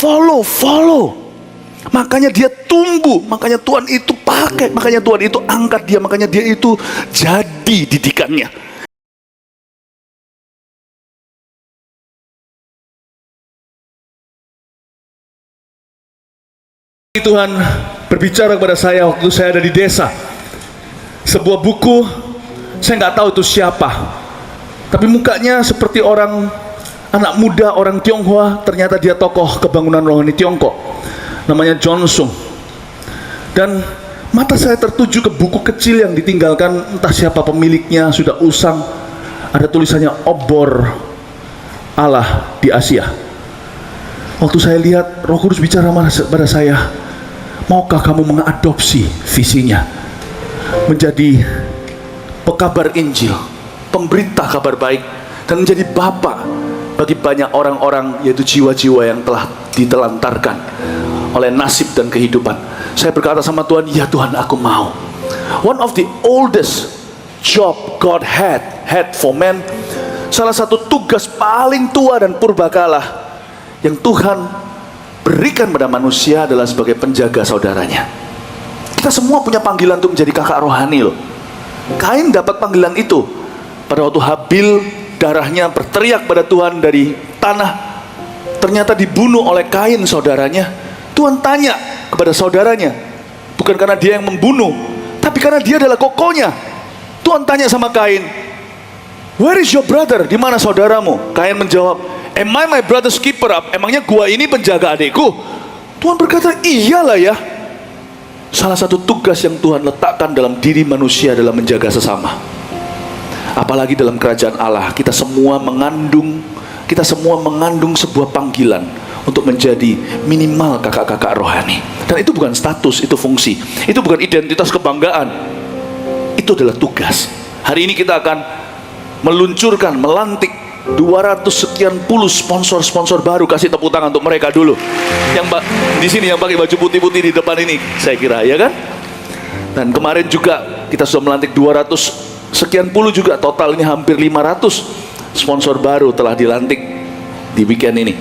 follow. Makanya dia tumbuh, makanya Tuhan itu pakai, makanya Tuhan itu angkat dia, makanya dia itu jadi didikannya. Tuhan berbicara kepada saya waktu saya ada di desa. Sebuah buku, saya nggak tahu itu siapa, tapi mukanya seperti orang anak muda, orang Tionghoa. Ternyata dia tokoh kebangunan rohani Tiongkok, namanya John Sung. Dan mata saya tertuju ke buku kecil yang ditinggalkan, entah siapa pemiliknya, sudah usang. Ada tulisannya obor Allah di Asia. Waktu saya lihat, Roh Kudus bicara pada saya, maukah kamu mengadopsi visinya menjadi pekabar Injil, pemberita kabar baik, dan menjadi bapak bagi banyak orang-orang, yaitu jiwa-jiwa yang telah ditelantarkan oleh nasib dan kehidupan. Saya berkata sama Tuhan, ya Tuhan, aku mau. One of the oldest job God had for man, salah satu tugas paling tua dan purbakala yang Tuhan berikan pada manusia adalah sebagai penjaga saudaranya. Kita semua punya panggilan untuk menjadi kakak rohani loh. Kain dapat panggilan itu pada waktu Habil darahnya berteriak pada Tuhan dari tanah, ternyata dibunuh oleh Kain saudaranya. Tuhan tanya kepada saudaranya, bukan karena dia yang membunuh, tapi karena dia adalah kokonya. Tuhan tanya sama Kain, where is your brother? Di mana saudaramu? Kain menjawab, am I my brother's keeper up? Emangnya gua ini penjaga adikku? Tuhan berkata, iyalah ya. Salah satu tugas yang Tuhan letakkan dalam diri manusia adalah menjaga sesama. Apalagi dalam kerajaan Allah, kita semua mengandung sebuah panggilan untuk menjadi minimal kakak-kakak rohani. Dan itu bukan status, itu fungsi. Itu bukan identitas kebanggaan. Itu adalah tugas. Hari ini kita akan melantik 200 sekian puluh sponsor baru. Kasih tepuk tangan untuk mereka dulu. Yang di sini yang pakai baju putih-putih di depan ini, saya kira, ya kan? Dan kemarin juga kita sudah melantik 200 sekian puluh juga. Total ini hampir 500 sponsor baru telah dilantik di weekend ini.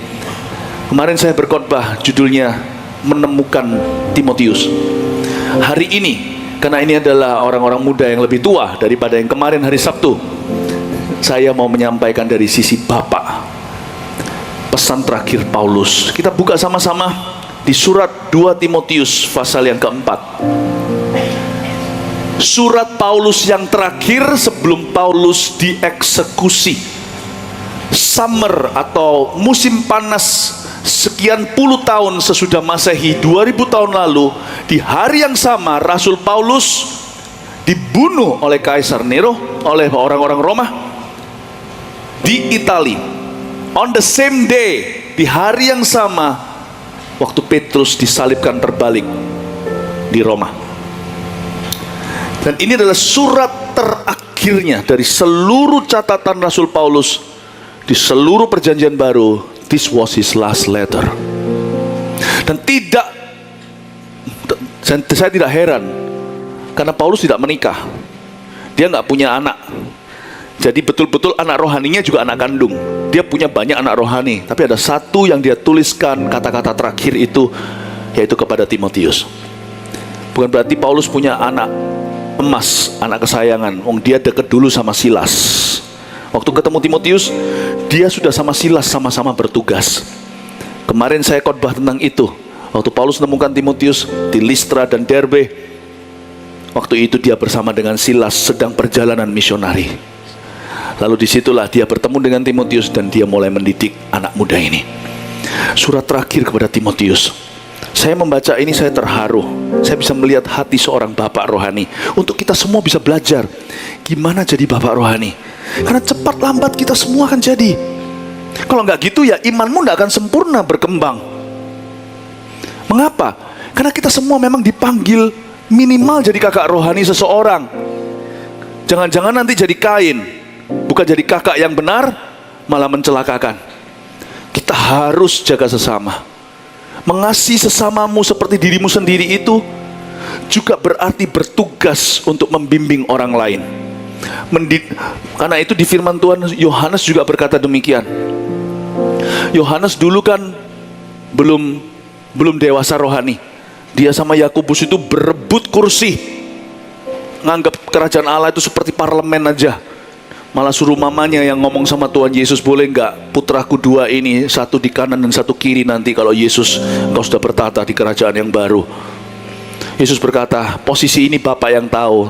Kemarin saya berkhotbah judulnya Menemukan Timotius. Hari ini, karena ini adalah orang-orang muda yang lebih tua daripada yang kemarin hari Sabtu, saya mau menyampaikan dari sisi Bapak pesan terakhir Paulus. Kita buka sama-sama di surat 2 Timotius pasal yang keempat. Surat Paulus yang terakhir sebelum Paulus dieksekusi. Summer atau musim panas sekian puluh tahun sesudah Masehi, 2000 tahun lalu, di hari yang sama Rasul Paulus dibunuh oleh Kaisar Nero, oleh orang-orang Roma di Italia. On the same day, di hari yang sama, waktu Petrus disalibkan terbalik di Roma. Dan ini adalah surat terakhirnya dari seluruh catatan Rasul Paulus di seluruh perjanjian baru. This was his last letter. Dan saya tidak heran, karena Paulus tidak menikah, dia nggak punya anak. Jadi betul-betul anak rohaninya juga anak kandung. Dia punya banyak anak rohani, tapi ada satu yang dia tuliskan kata-kata terakhir itu, yaitu kepada Timotius. Bukan berarti Paulus punya anak emas, anak kesayangan. Dia dekat dulu sama Silas. Waktu ketemu Timotius, dia sudah sama Silas sama-sama bertugas. Kemarin saya khotbah tentang itu. Waktu Paulus menemukan Timotius di Listra dan Derbe, waktu itu dia bersama dengan Silas sedang perjalanan misionari. Lalu disitulah dia bertemu dengan Timotius dan dia mulai mendidik anak muda ini. Surat terakhir kepada Timotius. Saya membaca ini, saya terharu. Saya bisa melihat hati seorang bapak rohani. Untuk kita semua bisa belajar gimana jadi bapak rohani. Karena cepat lambat kita semua akan jadi. Kalau nggak gitu ya imanmu nggak akan sempurna berkembang. Mengapa? Karena kita semua memang dipanggil minimal jadi kakak rohani seseorang. Jangan-jangan nanti jadi Kain, bukan jadi kakak yang benar, malah mencelakakan. Kita harus jaga sesama. Mengasihi sesamamu seperti dirimu sendiri itu juga berarti bertugas untuk membimbing orang lain. Karena itu di firman Tuhan, Yohanes juga berkata demikian. Yohanes dulu kan belum dewasa rohani. Dia sama Yakobus itu berebut kursi, nganggap kerajaan Allah itu seperti parlemen aja. Malah suruh mamanya yang ngomong sama Tuhan Yesus, boleh nggak putraku dua ini, satu di kanan dan satu kiri, nanti kalau Yesus engkau sudah bertata di kerajaan yang baru. Yesus berkata, posisi ini Bapa yang tahu,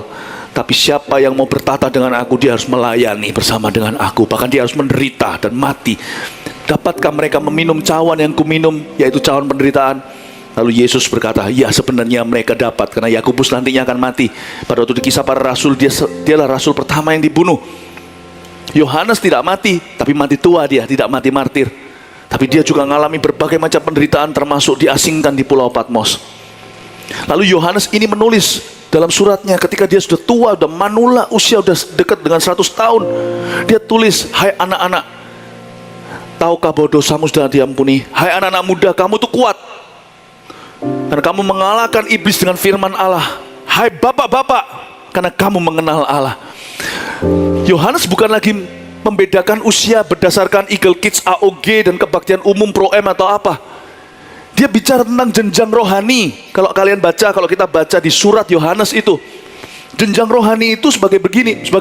tapi siapa yang mau bertata dengan aku, dia harus melayani bersama dengan aku. Bahkan dia harus menderita dan mati. Dapatkah mereka meminum cawan yang kuminum, yaitu cawan penderitaan? Lalu Yesus berkata, ya sebenarnya mereka dapat, karena Yakobus nantinya akan mati. Pada waktu di Kisah Para Rasul, dialah rasul pertama yang dibunuh. Yohanes tidak mati, tapi mati tua dia, tidak mati martir. Tapi dia juga mengalami berbagai macam penderitaan, termasuk diasingkan di Pulau Patmos. Lalu Yohanes ini menulis dalam suratnya ketika dia sudah tua, sudah manula, usia sudah dekat dengan 100 tahun. Dia tulis, hai anak-anak, tahukah bahwa dosamu sudah diampuni? Hai anak-anak muda, kamu tuh kuat, karena kamu mengalahkan iblis dengan firman Allah. Hai bapak-bapak, karena kamu mengenal Allah. Yohanes bukan lagi membedakan usia berdasarkan Eagle Kids, AOG, dan kebaktian umum Pro M atau apa. Dia bicara tentang jenjang rohani. Kalau kalian baca, kalau kita baca di surat Yohanes itu, jenjang rohani itu sebagai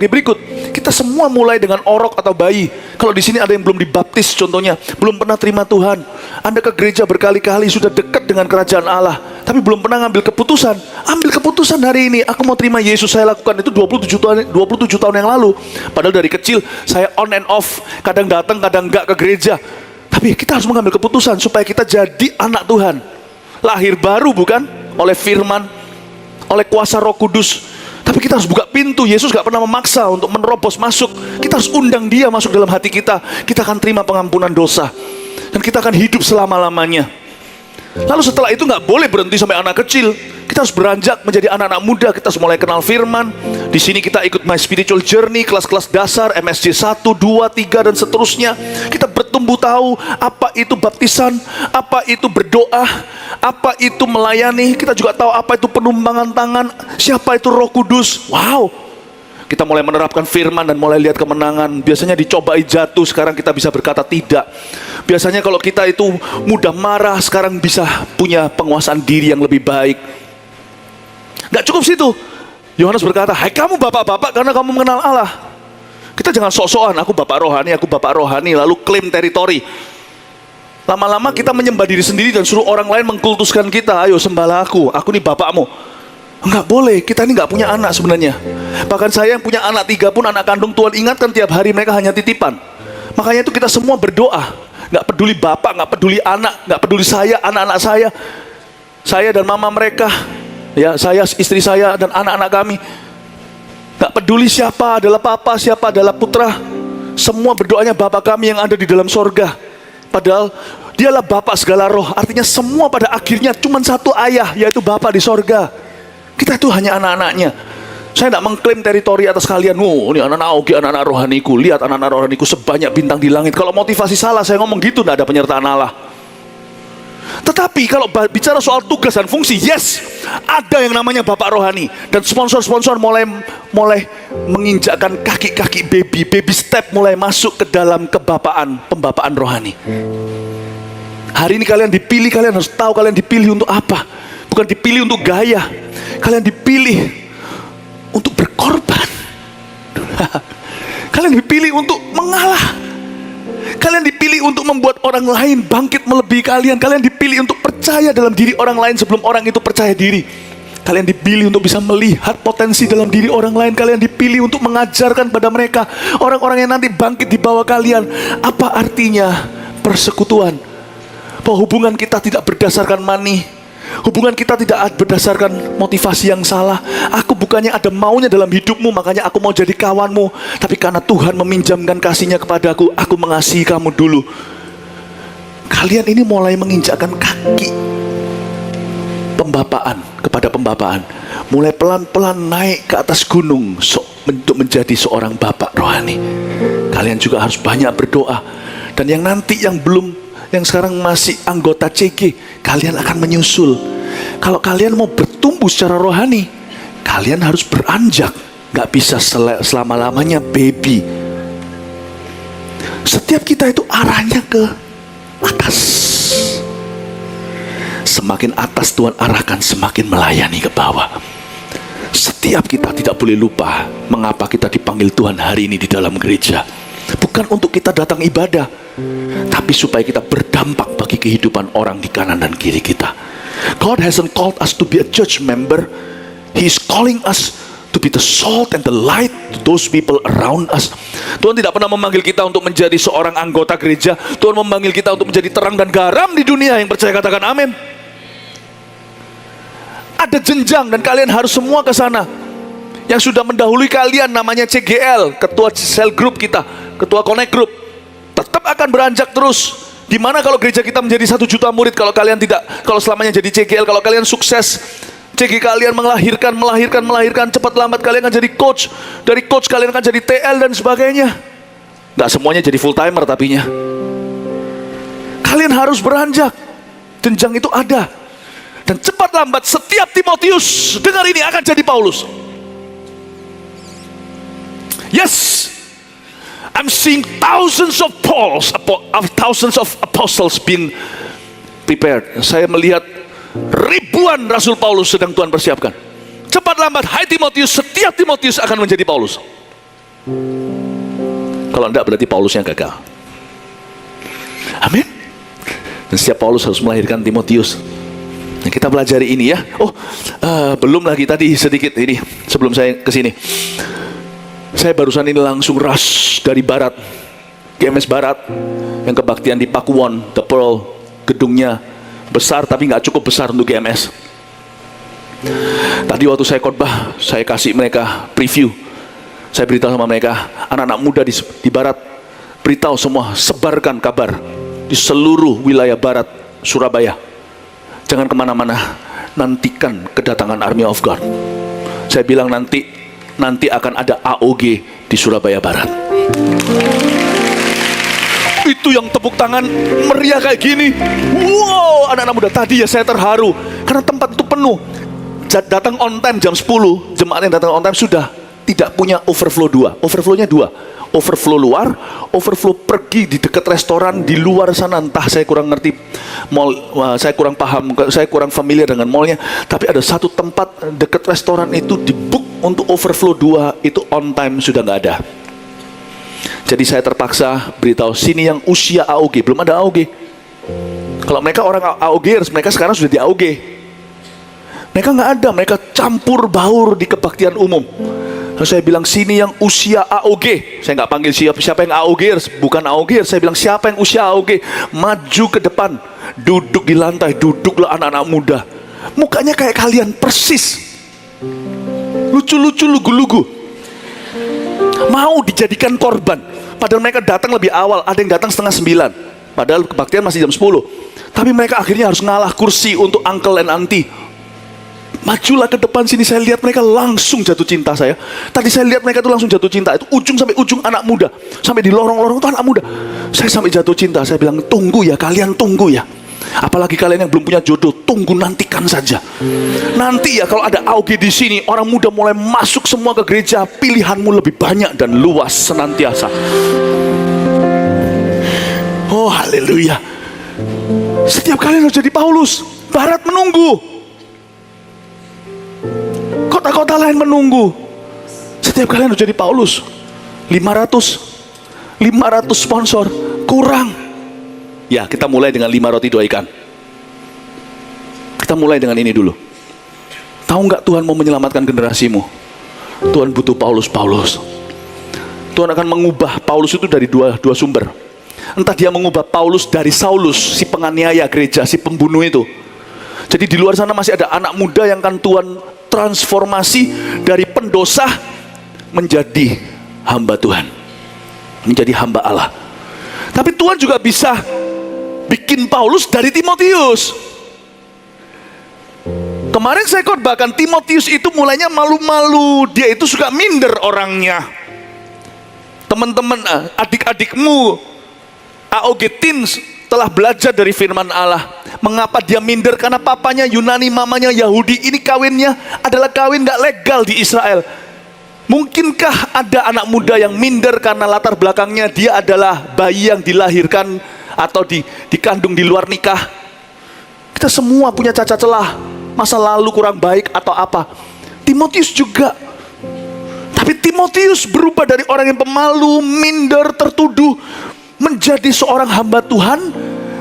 berikut. Kita semua mulai dengan orok atau bayi. Kalau di sini ada yang belum dibaptis contohnya, belum pernah terima Tuhan. Anda ke gereja berkali-kali, sudah dekat dengan kerajaan Allah, tapi belum pernah ngambil keputusan. Ambil keputusan hari ini, aku mau terima Yesus. Saya lakukan itu 27 tahun yang lalu. Padahal dari kecil saya on and off, kadang datang, kadang enggak ke gereja. Tapi kita harus mengambil keputusan supaya kita jadi anak Tuhan. Lahir baru bukan? Oleh firman, oleh kuasa Roh Kudus. Tapi kita harus buka pintu. Yesus gak pernah memaksa untuk menerobos masuk. Kita harus undang dia masuk dalam hati kita. Kita akan terima pengampunan dosa, dan kita akan hidup selama-lamanya. Lalu setelah itu gak boleh berhenti sampai anak kecil. Kita harus beranjak menjadi anak-anak muda. Kita harus mulai kenal firman. Di sini kita ikut My Spiritual Journey, kelas-kelas dasar, MSJ 1, 2, 3, dan seterusnya. Kita bertumbuh tahu apa itu baptisan, apa itu berdoa, apa itu melayani. Kita juga tahu apa itu penumbangan tangan, siapa itu Roh Kudus. Wow, kita mulai menerapkan firman dan mulai lihat kemenangan. Biasanya dicobai jatuh, sekarang kita bisa berkata tidak. Biasanya kalau kita itu mudah marah, sekarang bisa punya penguasaan diri yang lebih baik. Gak cukup situ. Yohanes berkata, hai kamu bapak-bapak, karena kamu mengenal Allah. Kita jangan sok-sokan, aku bapak rohani, lalu klaim teritori. Lama-lama kita menyembah diri sendiri dan suruh orang lain mengkultuskan kita. Ayo sembahlah aku nih bapakmu. Enggak boleh, kita ini enggak punya anak sebenarnya. Bahkan saya yang punya anak 3 pun, anak kandung, Tuhan ingatkan tiap hari mereka hanya titipan. Makanya itu kita semua berdoa. Enggak peduli bapak, enggak peduli anak, enggak peduli saya, anak-anak saya dan mama mereka, ya, saya, istri saya, dan anak-anak kami. Gak peduli siapa adalah papa, siapa adalah putra. Semua berdoanya Bapa kami yang ada di dalam sorga. Padahal dialah Bapa segala roh. Artinya semua pada akhirnya cuma satu ayah, yaitu Bapa di sorga. Kita itu hanya anak-anaknya. Saya tidak mengklaim teritori atas kalian. Oh, ini anak-anak AOG, anak-anak rohaniku. Lihat anak-anak rohaniku sebanyak bintang di langit. Kalau motivasi salah, saya ngomong gitu, tidak ada penyertaan Allah. Tetapi kalau bicara soal tugas dan fungsi, yes, ada yang namanya bapak rohani. Dan sponsor-sponsor mulai menginjakkan kaki-kaki baby step, mulai masuk ke dalam pembapaan rohani. Hari ini kalian dipilih, kalian harus tahu kalian dipilih untuk apa. Bukan dipilih untuk gaya, kalian dipilih untuk berkorban. Kalian dipilih untuk mengalah. Kalian dipilih untuk membuat orang lain bangkit melebihi kalian. Kalian dipilih untuk percaya dalam diri orang lain sebelum orang itu percaya diri. Kalian dipilih untuk bisa melihat potensi dalam diri orang lain. Kalian dipilih untuk mengajarkan pada mereka, orang-orang yang nanti bangkit di bawah kalian, apa artinya persekutuan. Bahwa hubungan kita tidak berdasarkan money, hubungan kita tidak berdasarkan motivasi yang salah. Aku bukannya ada maunya dalam hidupmu, makanya aku mau jadi kawanmu. Tapi karena Tuhan meminjamkan kasih-Nya kepadaku, aku mengasihi kamu dulu. Kalian ini mulai menginjakkan kaki pembapaan kepada pembapaan. Mulai pelan-pelan naik ke atas gunung untuk menjadi seorang bapak rohani. Kalian juga harus banyak berdoa. Dan yang nanti yang sekarang masih anggota CG, kalian akan menyusul. Kalau kalian mau bertumbuh secara rohani, kalian harus beranjak. Gak bisa selama-lamanya baby. Setiap kita itu arahnya ke atas. semakin atas Tuhan arahkan, semakin melayani ke bawah. Setiap kita tidak boleh lupa mengapa kita dipanggil Tuhan hari ini di dalam gereja. Bukan untuk kita datang ibadah, tapi supaya kita berdampak bagi kehidupan orang di kanan dan kiri kita. God hasn't called us to be a church member. He is calling us to be the salt and the light to those people around us. Tuhan tidak pernah memanggil kita untuk menjadi seorang anggota gereja. Tuhan memanggil kita untuk menjadi terang dan garam di dunia. Yang percaya katakan amin. Ada jenjang dan kalian harus semua ke sana. Yang sudah mendahului kalian namanya CGL, ketua cell group kita, ketua connect group, tetap akan beranjak terus. Dimana kalau gereja kita menjadi 1 juta murid, kalau kalian tidak, kalau selamanya jadi CGL, kalau kalian sukses, CG kalian melahirkan, cepat lambat kalian akan jadi coach. Dari coach kalian akan jadi TL dan sebagainya. Gak semuanya jadi full timer tapinya. Kalian harus beranjak. Jenjang itu ada. Dan cepat lambat setiap Timotius, dengar ini, akan jadi Paulus. Yes, I'm seeing thousands of Pauls, thousands of apostles being prepared. Saya melihat ribuan Rasul Paulus sedang Tuhan persiapkan. Cepat lambat, hai Timotius, setiap Timotius akan menjadi Paulus. Kalau enggak berarti Paulusnya gagal. Amin. Dan setiap Paulus harus melahirkan Timotius. Nah, kita pelajari ini ya. Belum lagi tadi sedikit ini sebelum saya kesini. Saya barusan ini langsung rush dari barat, GMS Barat, yang kebaktian di Pakuwon, The Pearl, gedungnya besar tapi nggak cukup besar untuk GMS. Tadi waktu saya khotbah, saya kasih mereka preview. Saya beritahu sama mereka, anak-anak muda di barat, beritahu semua, sebarkan kabar di seluruh wilayah barat Surabaya. Jangan kemana-mana, nantikan kedatangan Army of God. Saya bilang nanti akan ada AOG di Surabaya Barat. Itu yang tepuk tangan meriah kayak gini. Wow, anak-anak muda. Tadi ya saya terharu karena tempat itu penuh. Datang on time jam 10, jemaat yang datang on time sudah tidak punya overflow 2. Overflow-nya 2. Overflow luar, overflow pergi di dekat restoran di luar sana. Entah, saya kurang ngerti mall, saya kurang paham, saya kurang familiar dengan mallnya. Tapi ada satu tempat dekat restoran itu dibook untuk overflow 2, itu on time sudah nggak ada. Jadi saya terpaksa beritahu, sini yang usia AOG, belum ada AOG. Kalau mereka orang AOG, mereka sekarang sudah di AOG. Mereka nggak ada, mereka campur baur di kebaktian umum. Lalu saya bilang, sini yang usia AOG. Saya nggak panggil siapa yang AOG, bukan AOG. Saya bilang, siapa yang usia AOG, maju ke depan, duduk di lantai, duduklah anak-anak muda. Mukanya kayak kalian persis, lucu-lucu, lugu-lugu, mau dijadikan korban. Padahal mereka datang lebih awal, ada yang datang 8:30. Padahal kebaktian masih jam 10. Tapi mereka akhirnya harus ngalah kursi untuk uncle and auntie. Majulah ke depan sini, saya lihat mereka langsung jatuh cinta saya. Tadi saya lihat mereka tuh langsung jatuh cinta. Itu ujung sampai ujung anak muda. Sampai di lorong-lorong itu anak muda. Saya sampai jatuh cinta. Saya bilang, tunggu ya, kalian tunggu ya. Apalagi kalian yang belum punya jodoh, tunggu, nantikan saja. Nanti ya kalau ada AOG di sini, orang muda mulai masuk semua ke gereja, pilihanmu lebih banyak dan luas senantiasa. Oh haleluya. Setiap kalian harus jadi Paulus. Barat menunggu, kota-kota lain menunggu. Setiap kalian harus jadi Paulus. 500 sponsor kurang. Ya, kita mulai dengan 5 roti 2 ikan. Kita mulai dengan ini dulu. Tahu nggak Tuhan mau menyelamatkan generasimu? Tuhan butuh Paulus. Tuhan akan mengubah Paulus itu dari dua sumber. Entah dia mengubah Paulus dari Saulus, si penganiaya gereja, si pembunuh itu. Jadi di luar sana masih ada anak muda yang akan Tuhan transformasi dari pendosa menjadi hamba Tuhan, menjadi hamba Allah. Tapi Tuhan juga bisa bikin Paulus dari Timotius. Kemarin saya khotbahkan, Timotius itu mulainya malu-malu, dia itu suka minder orangnya. Teman-teman, adik-adikmu AOG Teens telah belajar dari firman Allah. Mengapa dia minder? Karena papanya Yunani, mamanya Yahudi. Ini kawinnya adalah kawin gak legal di Israel. Mungkinkah ada anak muda yang minder karena latar belakangnya dia adalah bayi yang dilahirkan atau dikandung di luar nikah? Kita Kita semua punya cacat celah, masa lalu kurang baik atau apa. Timotius juga. Tapi Timotius berubah dari orang yang pemalu, minder, tertuduh, menjadi seorang hamba Tuhan,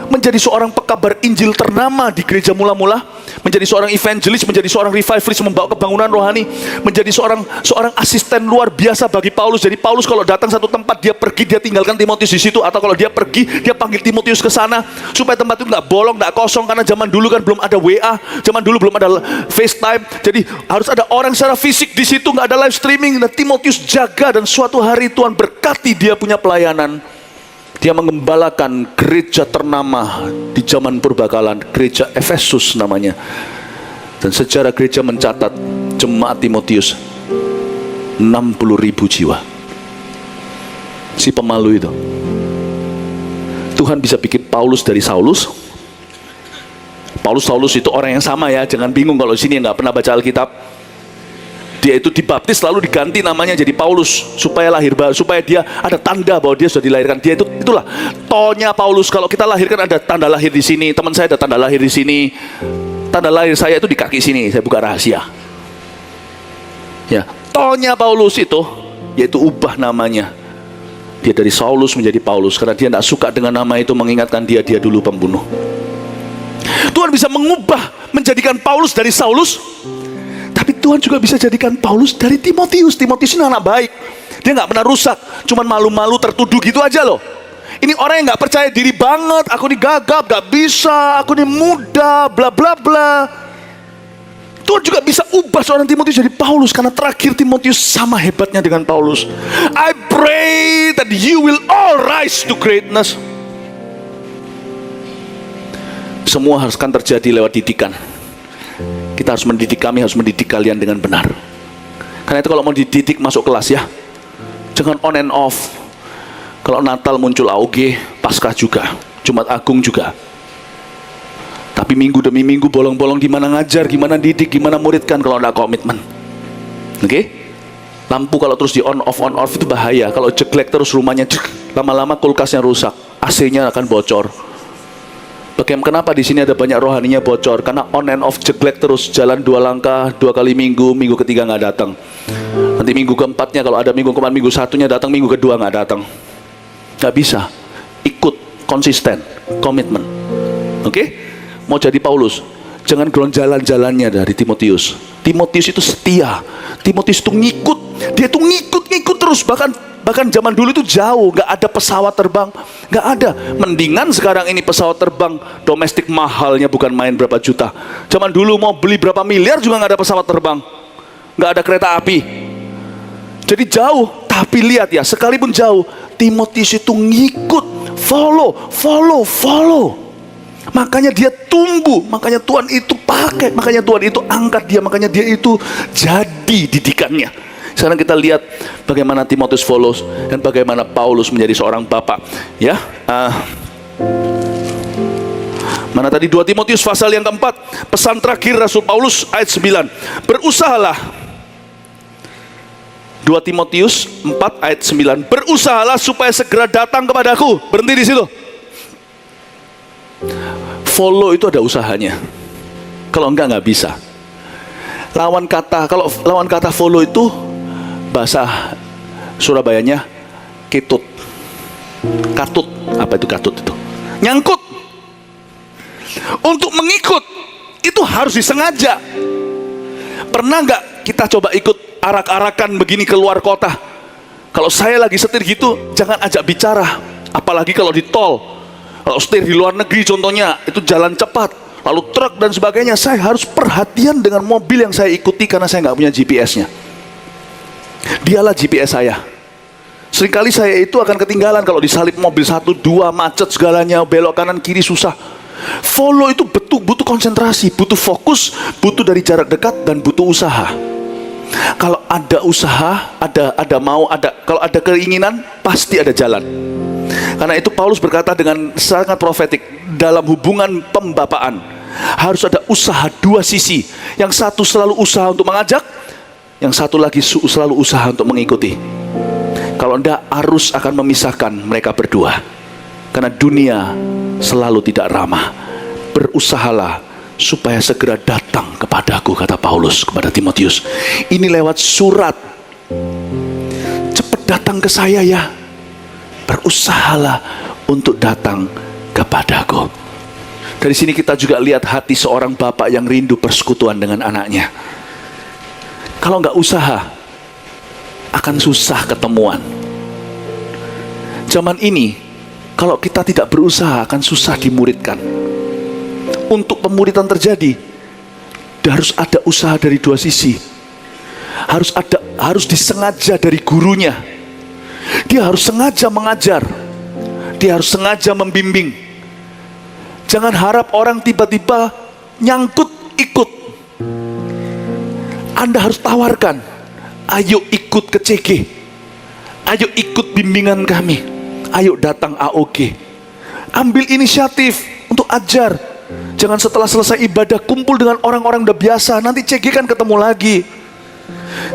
menjadi seorang pekabar Injil ternama di gereja mula-mula, menjadi seorang evangelis, menjadi seorang revivalist, membawa kebangunan rohani, menjadi seorang asisten luar biasa bagi Paulus. Jadi Paulus kalau datang satu tempat, dia pergi, dia tinggalkan Timotius di situ, atau kalau dia pergi, dia panggil Timotius ke sana supaya tempat itu nggak bolong, nggak kosong. Karena zaman dulu kan belum ada WA, zaman dulu belum ada FaceTime, jadi harus ada orang secara fisik di situ, nggak ada live streaming. Dan Timotius jaga, dan suatu hari Tuhan berkati dia punya pelayanan. Dia mengembalakan gereja ternama di zaman purbakalan, gereja Efesus namanya. Dan sejarah gereja mencatat jemaat Timotius 60.000 jiwa. Si pemalu itu. Tuhan bisa bikin Paulus dari Saulus. Saulus itu orang yang sama ya, jangan bingung kalau di sini nggak pernah baca Alkitab. Dia itu dibaptis lalu diganti namanya jadi Paulus supaya lahir baru, supaya dia ada tanda bahwa dia sudah dilahirkan. Dia itulah tonya Paulus. Kalau kita lahirkan ada tanda lahir di sini, teman saya ada tanda lahir di sini. Tanda lahir saya itu di kaki sini, saya buka rahasia. Ya, tonya Paulus itu yaitu ubah namanya. Dia dari Saulus menjadi Paulus karena dia tidak suka dengan nama itu, mengingatkan dia dulu pembunuh. Tuhan bisa mengubah, menjadikan Paulus dari Saulus. Tapi Tuhan juga bisa jadikan Paulus dari Timotius. Timotius ini anak baik, dia nggak pernah rusak, cuman malu-malu tertuduh gitu aja loh. Ini orang yang nggak percaya diri banget, aku ini gagap, nggak bisa, aku ini muda, bla bla bla. Tuhan juga bisa ubah seorang Timotius jadi Paulus, karena terakhir Timotius sama hebatnya dengan Paulus. I pray that you will all rise to greatness. Semua harus kan terjadi lewat didikan. Kita harus mendidik, kami harus mendidik kalian dengan benar. Karena itu kalau mau dididik masuk kelas ya, jangan on and off. Kalau Natal muncul AOG, Paskah juga, Jumat Agung juga. Tapi minggu demi minggu bolong-bolong, gimana ngajar, gimana didik, gimana muridkan kalau tidak komitmen. Oke? Lampu kalau terus di on off itu bahaya. Kalau jeglek terus rumahnya, lama-lama kulkasnya rusak, AC-nya akan bocor. Kenapa di sini ada banyak rohaninya bocor? Karena on and off jeglek terus, jalan 2 langkah, 2 kali minggu ketiga nggak datang. Nanti minggu keempatnya kalau ada minggu keempat, minggu satunya datang, minggu kedua nggak datang. Nggak bisa. Ikut, konsisten, komitmen. Oke? Mau jadi Paulus, jangan jalan-jalannya dari Timotius. Timotius itu setia. Timotius itu ngikut. Dia itu ngikut terus. Bahkan zaman dulu itu jauh, nggak ada pesawat terbang, nggak ada. Mendingan sekarang ini pesawat terbang domestik mahalnya bukan main berapa juta. Zaman dulu mau beli berapa miliar juga nggak ada pesawat terbang, nggak ada kereta api. Jadi jauh, tapi lihat ya, sekalipun jauh, Timotius itu ngikut, follow. Makanya dia tumbuh, makanya Tuhan itu pakai, makanya Tuhan itu angkat dia, makanya dia itu jadi didikannya. Sekarang kita lihat bagaimana Timotius follows dan bagaimana Paulus menjadi seorang bapak. Ya, mana tadi 2 Timotius pasal yang keempat, pesan terakhir Rasul Paulus ayat 9. Berusahalah. 2 Timotius 4 ayat 9. Berusahalah supaya segera datang kepadaku. Berhenti di situ. Follow itu ada usahanya. Kalau enggak bisa. Kalau lawan kata follow itu bahasa Surabayanya ketut. Katut. Apa itu katut itu? Nyangkut. Untuk mengikut itu harus disengaja. Pernah nggak kita coba ikut arak-arakan begini keluar kota? Kalau saya lagi setir gitu, jangan ajak bicara. Apalagi kalau di tol. Kalau setir di luar negeri contohnya, itu jalan cepat, lalu truk dan sebagainya, saya harus perhatian dengan mobil yang saya ikuti karena saya nggak punya GPS-nya. Dialah GPS saya. Seringkali saya itu akan ketinggalan kalau disalip mobil 1, 2, macet segalanya, belok kanan kiri susah. Follow itu butuh konsentrasi, butuh fokus, butuh dari jarak dekat, dan butuh usaha. Kalau ada usaha, kalau ada keinginan, pasti ada jalan. Karena itu Paulus berkata dengan sangat profetik, dalam hubungan pembapaan harus ada usaha 2 sisi. Yang satu selalu usaha untuk mengajak, yang satu lagi selalu usaha untuk mengikuti. Kalau tidak, arus akan memisahkan mereka berdua. Karena dunia selalu tidak ramah. Berusahalah supaya segera datang kepadaku, kata Paulus kepada Timotius. Ini lewat surat. Cepat datang ke saya ya. Berusahalah untuk datang kepadaku. Dari sini kita juga lihat hati seorang bapak yang rindu persekutuan dengan anaknya. Kalau nggak usaha, akan susah ketemuan. Zaman ini, kalau kita tidak berusaha, akan susah dimuridkan. Untuk pemuridan terjadi, harus ada usaha dari dua sisi. Harus disengaja dari gurunya. Dia harus sengaja mengajar. Dia harus sengaja membimbing. Jangan harap orang tiba-tiba nyangkut ikut. Anda harus tawarkan, ayo ikut ke CG, ayo ikut bimbingan kami, ayo datang AOG. Ambil inisiatif untuk ajar. Jangan setelah selesai ibadah kumpul dengan orang-orang udah biasa, nanti CG kan ketemu lagi.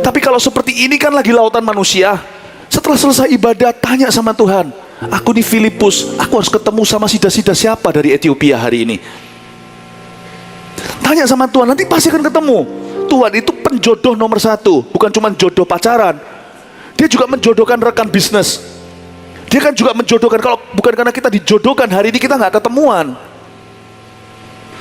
Tapi kalau seperti ini kan lagi lautan manusia. Setelah selesai ibadah, tanya sama Tuhan, aku nih Filipus, aku harus ketemu sama sida-sida siapa dari Ethiopia hari ini. Tanya sama Tuhan, nanti pasti akan ketemu. Tuhan itu penjodoh nomor satu, bukan cuma jodoh pacaran. Dia juga menjodohkan rekan bisnis. Dia kan juga menjodohkan, kalau bukan karena kita dijodohkan, hari ini kita nggak ketemuan.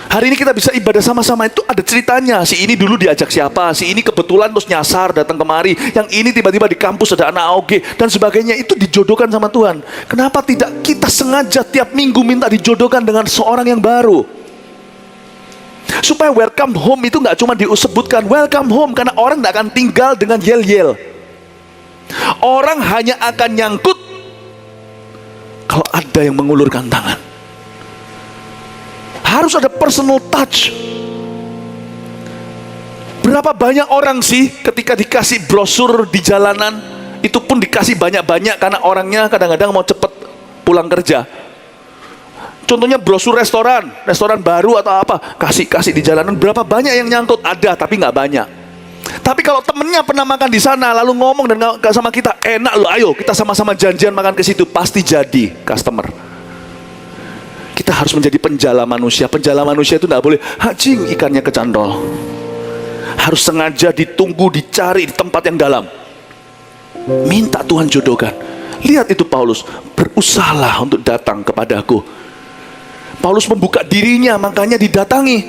Hari ini kita bisa ibadah sama-sama, itu ada ceritanya. Si ini dulu diajak siapa, si ini kebetulan terus nyasar datang kemari, yang ini tiba-tiba di kampus ada anak AOG dan sebagainya. Itu dijodohkan sama Tuhan. Kenapa tidak kita sengaja tiap minggu minta dijodohkan dengan seorang yang baru? Supaya welcome home itu nggak cuma disebutkan welcome home, karena orang nggak akan tinggal dengan yel-yel. Orang hanya akan nyangkut kalau ada yang mengulurkan tangan. Harus ada personal touch. Berapa banyak orang sih ketika dikasih brosur di jalanan, itu pun dikasih banyak-banyak karena orangnya kadang-kadang mau cepet pulang kerja. Contohnya brosur restoran baru atau apa, kasih di jalanan. Berapa banyak yang nyangkut? Ada, tapi nggak banyak. Tapi kalau temennya pernah makan di sana, lalu ngomong dan nggak sama kita, enak loh, ayo kita sama-sama janjian makan ke situ, pasti jadi customer. Kita harus menjadi penjala manusia. Penjala manusia itu tidak boleh hacing ikannya kecantol. Harus sengaja ditunggu, dicari di tempat yang dalam. Minta Tuhan jodohkan. Lihat itu Paulus, berusahalah untuk datang kepadaku. Paulus membuka dirinya, makanya didatangi.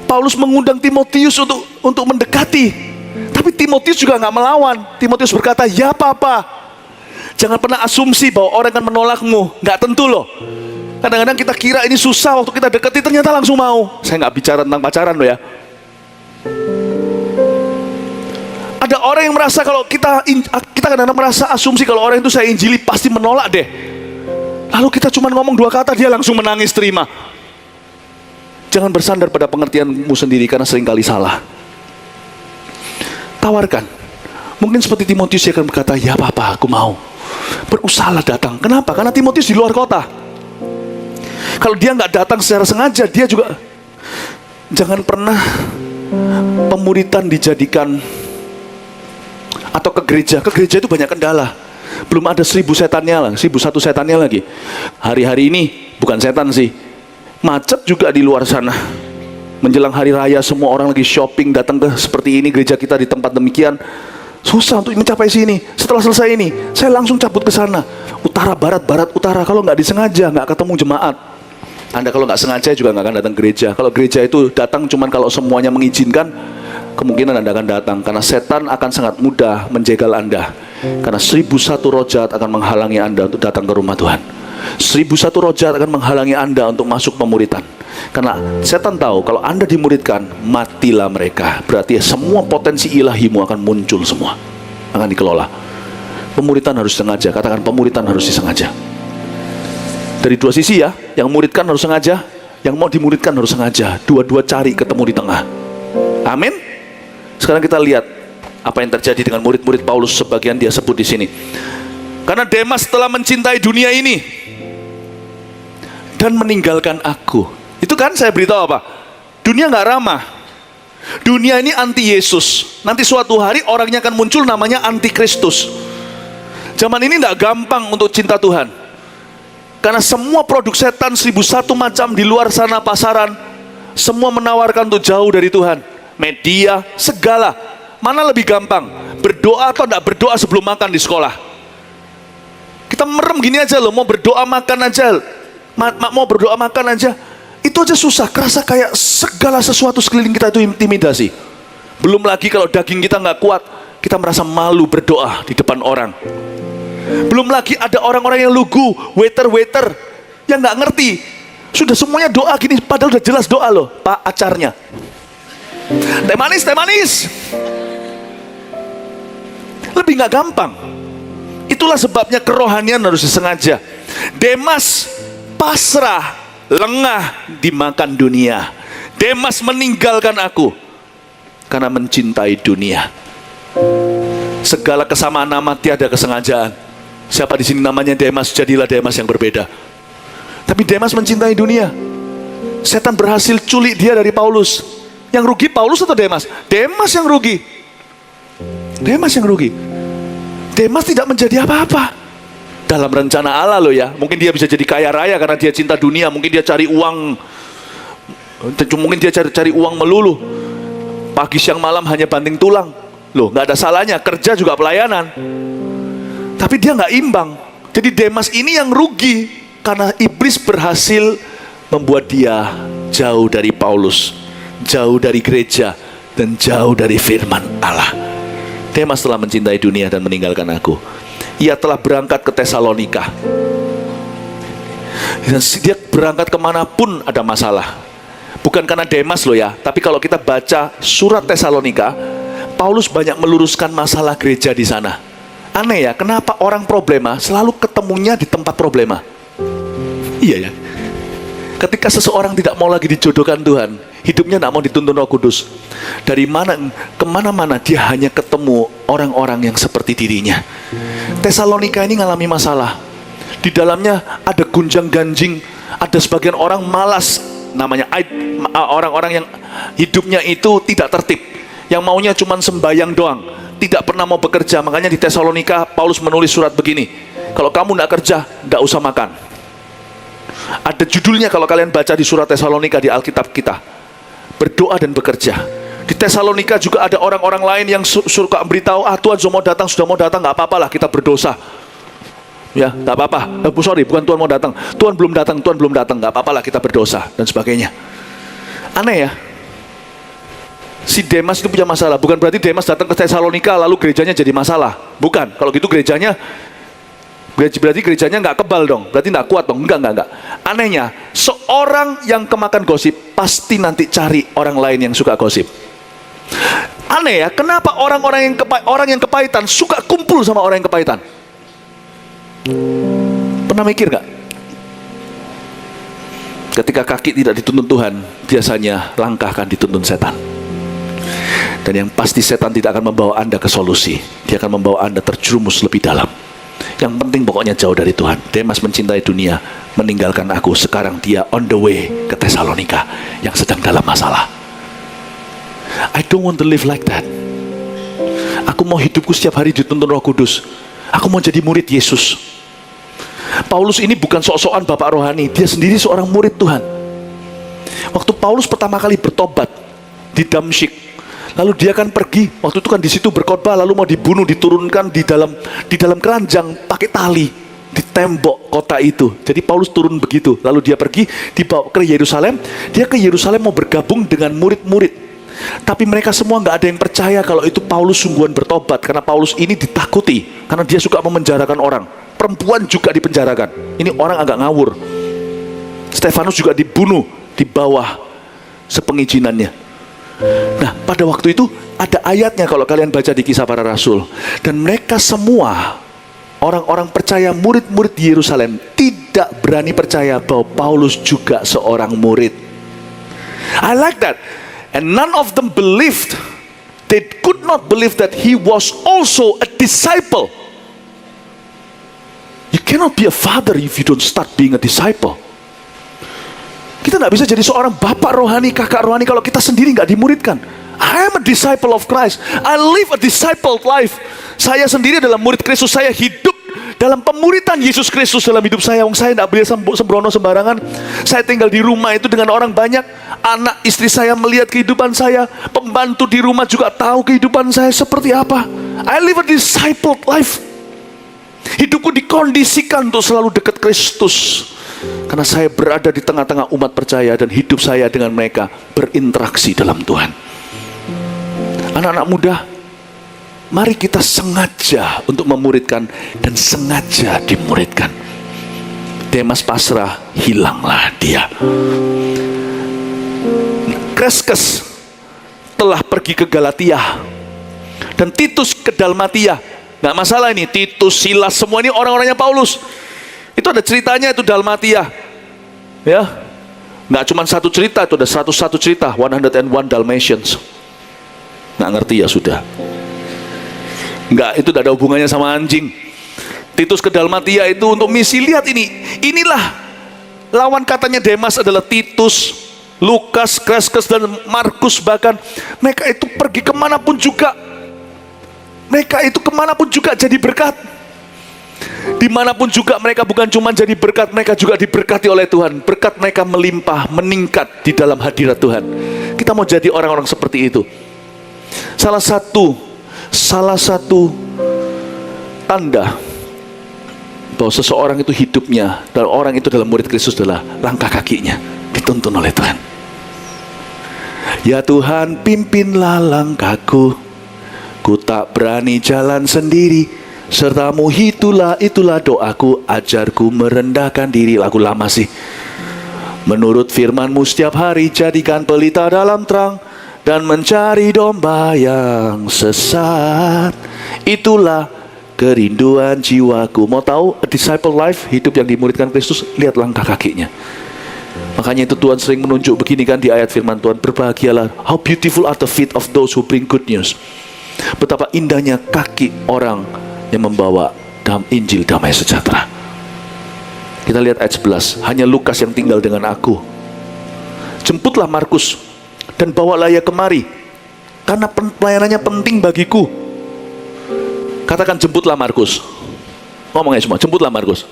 Paulus mengundang Timotius untuk mendekati. Tapi Timotius juga nggak melawan. Timotius berkata, ya Papa. Jangan pernah asumsi bahwa orang akan menolakmu. Nggak tentu loh. Kadang-kadang kita kira ini susah, waktu kita dekati ternyata langsung mau. Saya nggak bicara tentang pacaran loh ya. Ada orang yang merasa kalau kita kadang-kadang merasa asumsi kalau orang itu saya injili pasti menolak deh. Lalu kita cuma ngomong dua kata, dia langsung menangis terima. Jangan bersandar pada pengertianmu sendiri karena seringkali salah. Tawarkan. Mungkin seperti Timotius dia akan berkata, ya Papa aku mau. Berusahalah datang. Kenapa? Karena Timotius di luar kota. Kalau dia nggak datang secara sengaja, dia juga jangan pernah pemuritan dijadikan atau ke gereja. Ke gereja itu banyak kendala. Belum ada 1000 setannya lah, 1001 setannya lagi. Hari-hari ini bukan setan sih, macet juga di luar sana. Menjelang hari raya semua orang lagi shopping, datang ke seperti ini gereja kita di tempat demikian. Susah untuk mencapai sini. Setelah selesai ini, saya langsung cabut ke sana. Utara, barat, barat, utara. Kalau nggak disengaja, nggak ketemu jemaat. Anda kalau nggak sengaja juga nggak akan datang gereja. Kalau gereja itu datang cuman kalau semuanya mengizinkan, kemungkinan Anda akan datang. Karena setan akan sangat mudah menjegal Anda. Karena 1001 roh jahat akan menghalangi Anda untuk datang ke rumah Tuhan. 1001 roh jahat akan menghalangi Anda untuk masuk pemuritan. Karena setan tahu kalau Anda dimuridkan, matilah mereka. Berarti semua potensi ilahimu akan muncul semua, akan dikelola. Pemuritan harus sengaja. Katakan pemuritan harus disengaja. Dari dua sisi ya, yang muridkan harus sengaja, yang mau dimuridkan harus sengaja. Dua-dua cari ketemu di tengah. Amin. Sekarang kita lihat apa yang terjadi dengan murid-murid Paulus, sebagian dia sebut di sini. Karena Demas telah mencintai dunia ini dan meninggalkan aku. Itu kan saya beritahu apa? Dunia nggak ramah. Dunia ini anti Yesus. Nanti suatu hari orangnya akan muncul namanya antikristus. Zaman ini nggak gampang untuk cinta Tuhan. Karena semua produk setan 1001 macam di luar sana pasaran, Semua menawarkan untuk jauh dari Tuhan. Media, segala. Mana lebih gampang? Berdoa atau tidak berdoa sebelum makan di sekolah? Kita merem gini aja loh, mau berdoa makan aja. Mau berdoa makan aja. Itu aja susah, kerasa kayak segala sesuatu sekeliling kita itu intimidasi. Belum lagi kalau daging kita nggak kuat, kita merasa malu berdoa di depan orang. Belum lagi ada orang-orang yang lugu, waiter yang nggak ngerti. Sudah semuanya doa gini, padahal udah jelas doa loh, Pak acarnya. Teh manis, teh manis. Lebih nggak gampang. Itulah sebabnya kerohanian harus disengaja. Demas pasrah, lengah dimakan dunia. Demas meninggalkan aku karena mencintai dunia. Segala kesamaan nama tiada kesengajaan. Siapa di sini namanya Demas, jadilah Demas yang berbeda. Tapi Demas mencintai dunia. Setan berhasil culik dia dari Paulus. Yang rugi Paulus atau Demas? Demas yang rugi. Demas yang rugi. Demas tidak menjadi apa-apa dalam rencana Allah loh ya. Mungkin dia bisa jadi kaya raya karena dia cinta dunia. Mungkin dia cari uang. Mungkin dia cari uang melulu. Pagi siang malam hanya banting tulang. Loh, nggak ada salahnya, kerja juga pelayanan. Tapi dia nggak imbang. Jadi Demas ini yang rugi karena iblis berhasil membuat dia jauh dari Paulus, jauh dari gereja, dan jauh dari firman Allah. Demas telah mencintai dunia dan meninggalkan aku. Ia telah berangkat ke Tesalonika. Dan dia berangkat kemanapun ada masalah. Bukan karena Demas loh ya, tapi kalau kita baca surat Tesalonika, Paulus banyak meluruskan masalah gereja di sana. Aneh ya, kenapa orang problema selalu ketemunya di tempat problema? Iya ya. Ketika seseorang tidak mau lagi dijodohkan Tuhan, hidupnya tidak mau dituntun Roh Kudus, dari mana kemana-mana dia hanya ketemu orang-orang yang seperti dirinya. Tesalonika ini ngalami masalah. Di dalamnya ada gunjang ganjing, ada sebagian orang malas, namanya orang-orang yang hidupnya itu tidak tertib, yang maunya cuma sembayang doang, tidak pernah mau bekerja. Makanya di Tesalonika Paulus menulis surat begini, kalau kamu tidak kerja, tidak usah makan. Ada judulnya kalau kalian baca di surat Tesalonika di Alkitab kita, berdoa dan bekerja. Di Tesalonika juga ada orang-orang lain yang suka beritahu, Tuhan sudah mau datang, nggak apa-apa lah kita berdosa. Ya, nggak apa-apa. Bukan Tuhan mau datang, Tuhan belum datang, nggak apa-apa lah kita berdosa dan sebagainya. Aneh ya. Si Demas itu punya masalah. Bukan berarti Demas datang ke Tesalonika lalu gerejanya jadi masalah. Bukan. Kalau gitu berarti gerejanya nggak kebal dong, berarti nggak kuat dong. Enggak. Anehnya, seorang yang kemakan gosip pasti nanti cari orang lain yang suka gosip. Aneh ya, kenapa orang yang kepahitan suka kumpul sama orang yang kepahitan? Pernah mikir nggak? Ketika kaki tidak dituntun Tuhan, biasanya langkah akan dituntun setan. Dan yang pasti setan tidak akan membawa Anda ke solusi. Dia akan membawa Anda terjerumus lebih dalam. Yang penting pokoknya jauh dari Tuhan. Demas mencintai dunia, meninggalkan aku. Sekarang dia on the way ke Tesalonika yang sedang dalam masalah. I don't want to live like that. Aku mau hidupku setiap hari dituntun Roh Kudus. Aku mau jadi murid Yesus. Paulus ini bukan sok-sokan bapak rohani, dia sendiri seorang murid Tuhan. Waktu Paulus pertama kali bertobat di Damsyik, lalu dia kan pergi, waktu itu kan di situ berkhotbah, lalu mau dibunuh, diturunkan di dalam keranjang pakai tali di tembok kota itu. Jadi Paulus turun begitu, lalu dia pergi, dibawa ke Yerusalem. Dia ke Yerusalem mau bergabung dengan murid-murid, tapi mereka semua nggak ada yang percaya kalau itu Paulus sungguhan bertobat, karena Paulus ini ditakuti karena dia suka memenjarakan orang. Perempuan juga dipenjarakan. Ini orang agak ngawur. Stefanus juga dibunuh di bawah sepengizinannya. Nah, pada waktu itu ada ayatnya kalau kalian baca di Kisah Para Rasul. Dan mereka semua orang-orang percaya, murid-murid di Yerusalem, tidak berani percaya bahwa Paulus juga seorang murid. I like that. And none of them believed. They could not believe that he was also a disciple. You cannot be a father if you don't start being a disciple. Kita nggak bisa jadi seorang bapak rohani, kakak rohani kalau kita sendiri nggak dimuridkan. I am a disciple of Christ. I live a disciple life. Saya sendiri adalah murid Kristus. Saya hidup dalam pemuridan Yesus Kristus dalam hidup saya. Saya nggak boleh sembrono sembarangan. Saya tinggal di rumah itu dengan orang banyak. Anak istri saya melihat kehidupan saya, pembantu di rumah juga tahu kehidupan saya seperti apa. I live a discipled life. Hidupku dikondisikan untuk selalu dekat Kristus, karena saya berada di tengah-tengah umat percaya dan hidup saya dengan mereka berinteraksi dalam Tuhan. Anak-anak muda, mari kita sengaja untuk memuridkan dan sengaja dimuridkan. Demas pasrah, hilanglah dia. Kreskes telah pergi ke Galatia dan Titus ke Dalmatia. Nggak masalah ini, Titus, Silas, semua ini orang-orangnya Paulus. Itu ada ceritanya, itu Dalmatia. Ya, nggak cuma satu cerita, itu ada 101 cerita, 101 Dalmatians. Nggak ngerti ya sudah. Nggak, itu tidak ada hubungannya sama anjing. Titus ke Dalmatia itu untuk misi. Lihat ini, inilah lawan katanya Demas adalah Titus, Lukas, Kreskes, dan Markus. Bahkan mereka itu pergi kemanapun juga, mereka itu kemanapun juga jadi berkat. Dimanapun juga mereka bukan cuma jadi berkat, mereka juga diberkati oleh Tuhan. Berkat mereka melimpah, meningkat di dalam hadirat Tuhan. Kita mau jadi orang-orang seperti itu. Salah satu tanda bahwa seseorang itu hidupnya dan orang itu dalam murid Kristus adalah langkah kakinya dituntun oleh Tuhan. Ya Tuhan, pimpinlah langkahku, ku tak berani jalan sendiri, sertamu itulah doaku, ajarku merendahkan diri. Lagu lama sih. Menurut firman-Mu setiap hari, jadikan pelita dalam terang dan mencari domba yang sesat. Itulah kerinduan jiwaku. Mau tahu a disciple life, hidup yang dimuridkan Kristus? Lihat langkah kakinya. Makanya itu Tuhan sering menunjuk begini kan di ayat firman Tuhan, berbahagialah, how beautiful are the feet of those who bring good news. Betapa indahnya kaki orang yang membawa Injil damai sejahtera. Kita lihat ayat 11. Hanya Lukas yang tinggal dengan aku. Jemputlah Markus dan bawalah ia kemari, karena pelayanannya penting bagiku. Katakan, jemputlah Markus. Ngomongnya semua, jemputlah Markus.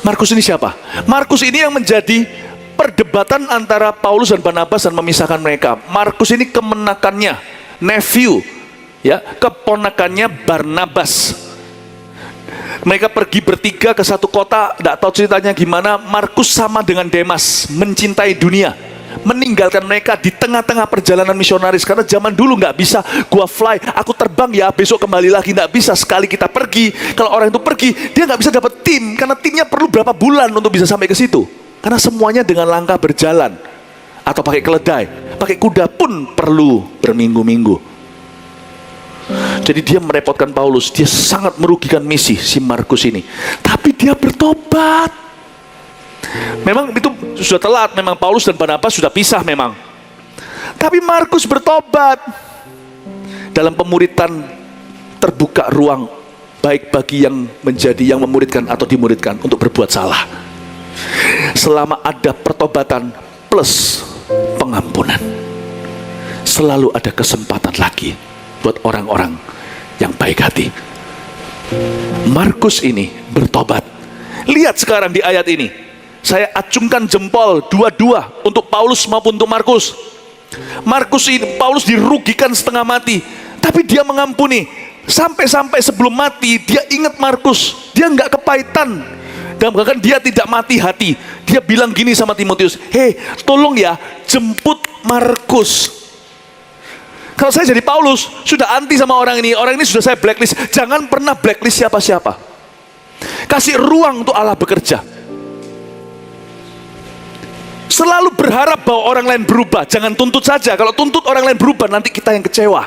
Markus ini siapa? Markus ini yang menjadi perdebatan antara Paulus dan Barnabas dan memisahkan mereka. Markus ini kemenakannya, nephew, ya, keponakannya Barnabas. Mereka pergi bertiga ke satu kota, tidak tahu ceritanya gimana. Markus sama dengan Demas, mencintai dunia, meninggalkan mereka di tengah-tengah perjalanan misionaris. Karena zaman dulu nggak bisa gua fly, aku terbang ya besok kembali lagi, nggak bisa. Sekali kita pergi, kalau orang itu pergi, dia nggak bisa dapat tim, karena timnya perlu berapa bulan untuk bisa sampai ke situ. Karena semuanya dengan langkah berjalan atau pakai keledai, pakai kuda pun perlu berminggu-minggu. Jadi dia merepotkan Paulus, dia sangat merugikan misi si Markus ini. Tapi dia bertobat. Memang itu sudah telat, memang Paulus dan Barnabas sudah pisah memang. Tapi Markus bertobat. Dalam pemuritan terbuka ruang baik bagi yang menjadi yang memuridkan atau dimuridkan untuk berbuat salah. Selama ada pertobatan plus pengampunan, selalu ada kesempatan lagi buat orang-orang yang baik hati. Markus ini bertobat. Lihat sekarang di ayat ini, saya acungkan jempol dua-dua untuk Paulus maupun untuk Markus. Markus ini, Paulus dirugikan setengah mati, tapi dia mengampuni. Sampai-sampai sebelum mati, dia ingat Markus. Dia nggak kepahitan. Dan bahkan dia tidak mati hati. Dia bilang gini sama Timotius, hei, tolong ya, jemput Markus. Kalau saya jadi Paulus, sudah anti sama orang ini sudah saya blacklist. Jangan pernah blacklist siapa-siapa. Kasih ruang untuk Allah bekerja. Selalu berharap bahwa orang lain berubah. Jangan tuntut saja. Kalau tuntut orang lain berubah, nanti kita yang kecewa.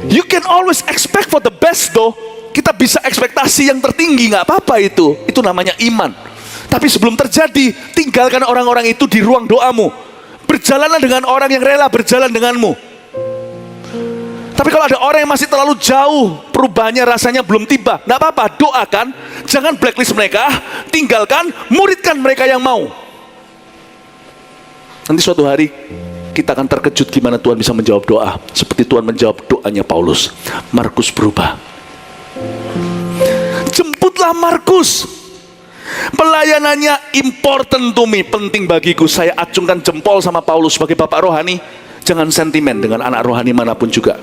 You can always expect for the best though. Kita bisa ekspektasi yang tertinggi, nggak apa-apa itu. Itu namanya iman. Tapi sebelum terjadi, tinggalkan orang-orang itu di ruang doamu. Berjalanlah dengan orang yang rela berjalan denganmu. Tapi kalau ada orang yang masih terlalu jauh, perubahannya rasanya belum tiba, nggak apa-apa, doakan. Jangan blacklist mereka, tinggalkan, muridkan mereka yang mau. Nanti suatu hari kita akan terkejut gimana Tuhan bisa menjawab doa. Seperti Tuhan menjawab doanya Paulus. Markus berubah. Jemputlah Markus. pelayanannya important to me, penting bagiku. Saya acungkan jempol sama Paulus sebagai bapak rohani. Jangan sentimen dengan anak rohani manapun juga.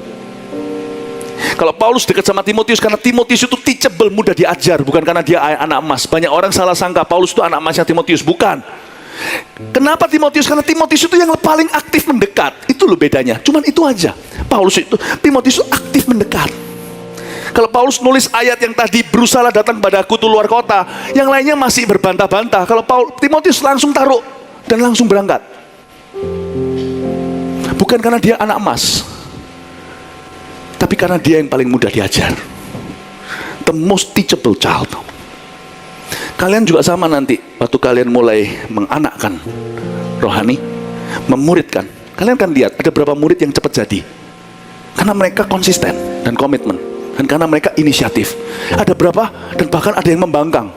Kalau Paulus dekat sama Timotius karena Timotius itu teachable, mudah diajar, bukan karena dia anak emas. Banyak orang salah sangka Paulus itu anak emasnya Timotius, bukan. Kenapa Timotius? Karena Timotius itu yang paling aktif mendekat. Itu loh bedanya. Cuman itu aja. Timotius itu aktif mendekat. Kalau Paulus nulis ayat yang tadi, berusaha datang padaku tuh luar kota, yang lainnya masih berbantah-bantah. Kalau Timotius langsung taruh dan langsung berangkat. Bukan karena dia anak emas, tapi karena dia yang paling mudah diajar. The most teachable child. Kalian juga sama nanti, waktu kalian mulai menganakkan rohani, memuridkan, kalian akan lihat ada berapa murid yang cepat jadi. Karena mereka konsisten dan komitmen. Dan karena mereka inisiatif. Ada berapa, dan bahkan ada yang membangkang.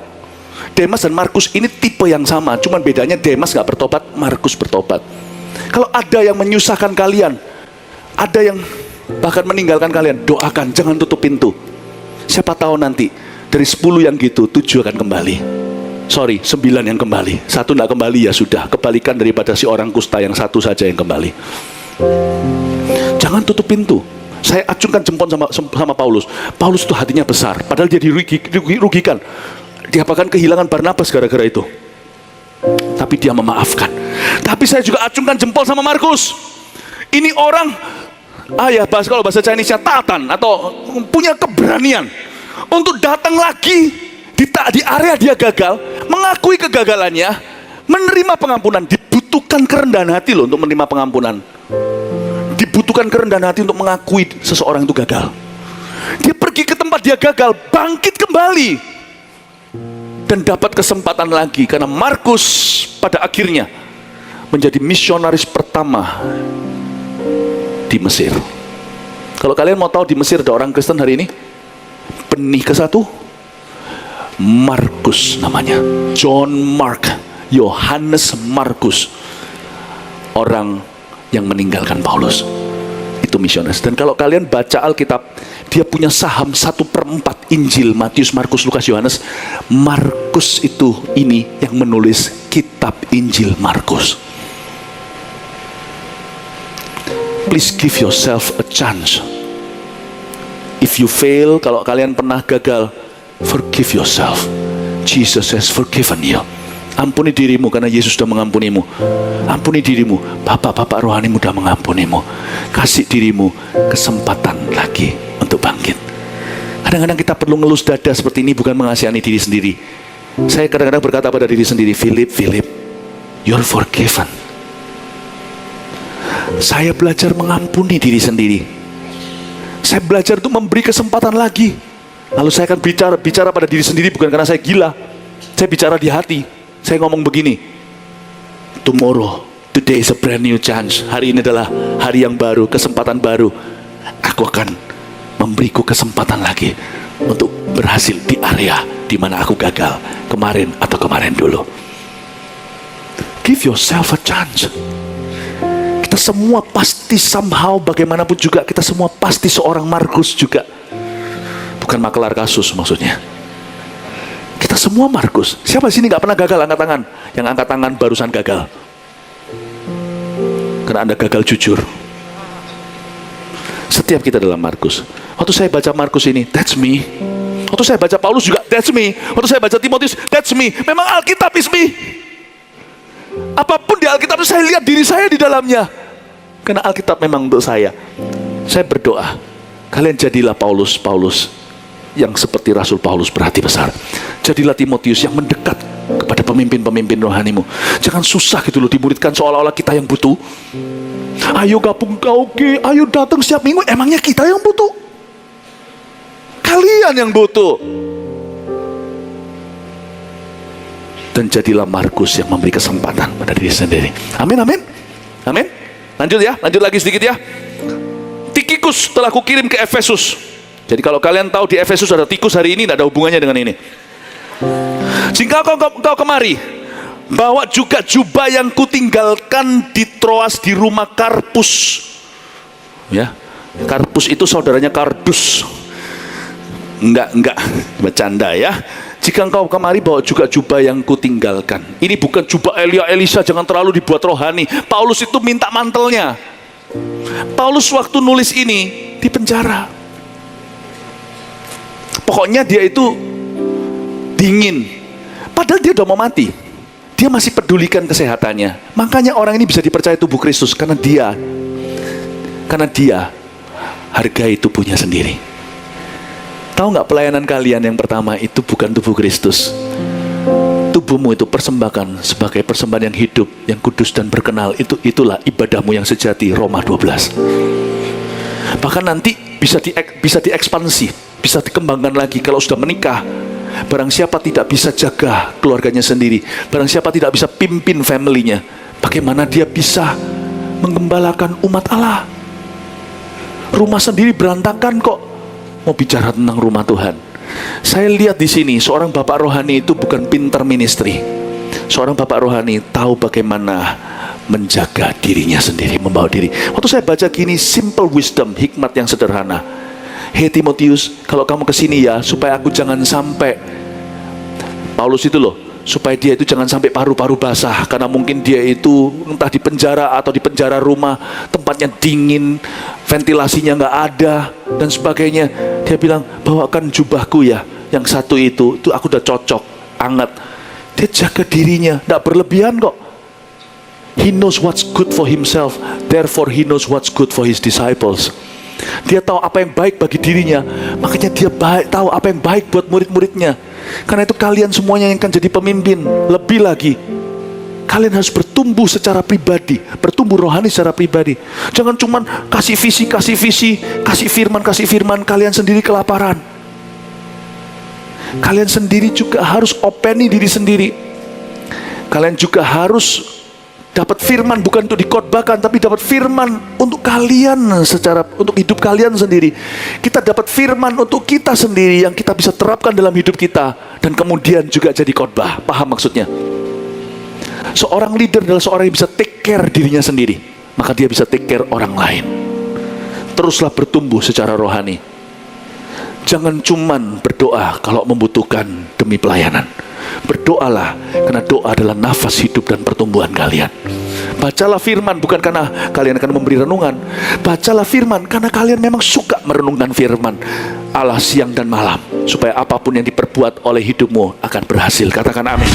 Demas dan Markus ini tipe yang sama, cuman bedanya Demas gak bertobat, Markus bertobat. Kalau ada yang menyusahkan kalian, ada yang bahkan meninggalkan kalian, doakan, jangan tutup pintu. Siapa tahu nanti dari 10 yang gitu, 7 akan kembali. 9 yang kembali. 1 tidak kembali, ya sudah, kebalikan daripada si orang kusta yang 1 saja yang kembali. Jangan tutup pintu. Saya acungkan jempol sama Paulus. Paulus itu hatinya besar, padahal dia dirugikan. Dia bahkan kehilangan Barnabas gara-gara itu. Tapi dia memaafkan. Tapi saya juga acungkan jempol sama Markus. Ini orang, kalau bahasa Chinese-nya tatan, atau punya keberanian untuk datang lagi di area dia gagal, mengakui kegagalannya, menerima pengampunan. Dibutuhkan kerendahan hati loh untuk menerima pengampunan. Dibutuhkan kerendahan hati untuk mengakui seseorang itu gagal. Dia pergi ke tempat dia gagal, bangkit kembali, dan dapat kesempatan lagi. Karena Markus pada akhirnya menjadi misionaris pertama di Mesir. Kalau kalian mau tahu di Mesir ada orang Kristen hari ini, benih ke-1 Markus namanya, John Mark, Yohanes Markus, orang yang meninggalkan Paulus. Itu misionaris. Dan kalau kalian baca Alkitab, dia punya saham 1/4 Injil, Matius, Markus, Lukas, Yohanes. Markus itu ini yang menulis kitab Injil Markus. Please give yourself a chance. If you fail, kalau kalian pernah gagal, forgive yourself. Jesus has forgiven you. Ampuni dirimu karena Yesus sudah mengampunimu. Ampuni dirimu, bapak-bapak rohanimu sudah mengampunimu. Kasih dirimu kesempatan lagi untuk bangkit. Kadang-kadang kita perlu ngelus dada seperti ini, bukan mengasihani diri sendiri. Saya kadang-kadang berkata pada diri sendiri, Philip, you're forgiven. Saya belajar mengampuni diri sendiri. Saya belajar untuk memberi kesempatan lagi. Lalu saya akan bicara pada diri sendiri, bukan karena saya gila. Saya bicara di hati. Saya ngomong begini, today is a brand new chance. Hari ini adalah hari yang baru, kesempatan baru. Aku akan memberiku kesempatan lagi untuk berhasil di area di mana aku gagal kemarin atau kemarin dulu. Give yourself a chance. Kita semua pasti somehow, bagaimanapun juga, kita semua pasti seorang Markus juga. Bukan makelar kasus maksudnya. Kita semua Markus. Siapa sini gak pernah gagal? Angkat tangan. Yang angkat tangan barusan gagal karena Anda gagal jujur. Setiap kita adalah Markus. Waktu saya baca Markus ini, that's me. Waktu saya baca Paulus juga, that's me. Waktu saya baca Timotius, that's me. Memang Alkitab is me. Apapun di Alkitab itu saya lihat diri saya di dalamnya. Karena Alkitab memang untuk saya. Saya berdoa, kalian jadilah Paulus yang seperti Rasul Paulus berhati besar. Jadilah Timotius yang mendekat kepada pemimpin-pemimpin rohanimu. Jangan susah gitu loh dimuridkan seolah-olah kita yang butuh. Ayo gabung KOG, ayo datang setiap minggu. Emangnya kita yang butuh? Kalian yang butuh. Dan jadilah Markus yang memberi kesempatan pada diri sendiri. Amin. Lanjut lagi sedikit ya. Tikikus telah kukirim ke Efesus. Jadi kalau kalian tahu di Efesus ada tikus hari ini, tidak ada hubungannya dengan ini. Jika kau kemari, bawa juga jubah yang kutinggalkan di Troas di rumah Karpus. Ya, Karpus itu saudaranya Kardus. Enggak, bercanda ya. jika engkau kemari bawa juga jubah yang kutinggalkan. Ini bukan jubah Elia Elisa, jangan terlalu dibuat rohani. Paulus itu minta mantelnya. Paulus waktu nulis ini di penjara. Pokoknya dia itu dingin. Padahal dia udah mau mati. Dia masih pedulikan kesehatannya. Makanya orang ini bisa dipercaya tubuh Kristus karena dia hargai tubuhnya sendiri. Tahu nggak, pelayanan kalian yang pertama itu bukan tubuh Kristus. Tubuhmu itu persembahkan sebagai persembahan yang hidup, yang kudus dan berkenal. Itulah ibadahmu yang sejati, Roma 12. Bahkan nanti bisa diekspansi, bisa dikembangkan lagi. Kalau sudah menikah, barang siapa tidak bisa jaga keluarganya sendiri, barang siapa tidak bisa pimpin family-nya, bagaimana dia bisa menggembalakan umat Allah? Rumah sendiri berantakan kok, mau bicara tentang rumah Tuhan. Saya lihat di sini seorang bapak rohani itu bukan pintar ministry. Seorang bapak rohani tahu bagaimana menjaga dirinya sendiri, membawa diri. Waktu saya baca gini, simple wisdom, hikmat yang sederhana. Hei Timotius, kalau kamu kesini ya, supaya aku jangan sampai, Paulus itu loh, supaya dia itu jangan sampai paru-paru basah, karena mungkin dia itu entah di penjara atau di penjara rumah, tempatnya dingin, ventilasinya nggak ada dan sebagainya. Dia bilang, bawakan jubahku ya, yang satu itu aku udah cocok, anget. Dia jaga dirinya, nggak berlebihan kok. He knows what's good for himself, therefore he knows what's good for his disciples. Dia tahu apa yang baik bagi dirinya, makanya dia tahu apa yang baik buat murid-muridnya. Karena itu kalian semuanya yang akan jadi pemimpin, lebih lagi kalian harus bertumbuh secara pribadi, bertumbuh rohani secara pribadi. Jangan cuman kasih visi, kasih firman, kalian sendiri kelaparan. Kalian sendiri juga harus openi diri sendiri. Kalian juga harus dapat firman, bukan untuk dikhotbahkan, tapi dapat firman untuk kalian, untuk hidup kalian sendiri. Kita dapat firman untuk kita sendiri yang kita bisa terapkan dalam hidup kita, dan kemudian juga jadi khotbah. Paham maksudnya? Seorang leader adalah seorang yang bisa take care dirinya sendiri, maka dia bisa take care orang lain. Teruslah bertumbuh secara rohani. Jangan cuman berdoa kalau membutuhkan demi pelayanan. Berdoalah, karena doa adalah nafas hidup dan pertumbuhan kalian. Bacalah firman bukan karena kalian akan memberi renungan. Bacalah firman karena kalian memang suka merenungkan firman Allah siang dan malam, supaya apapun yang diperbuat oleh hidupmu akan berhasil. Katakan amin.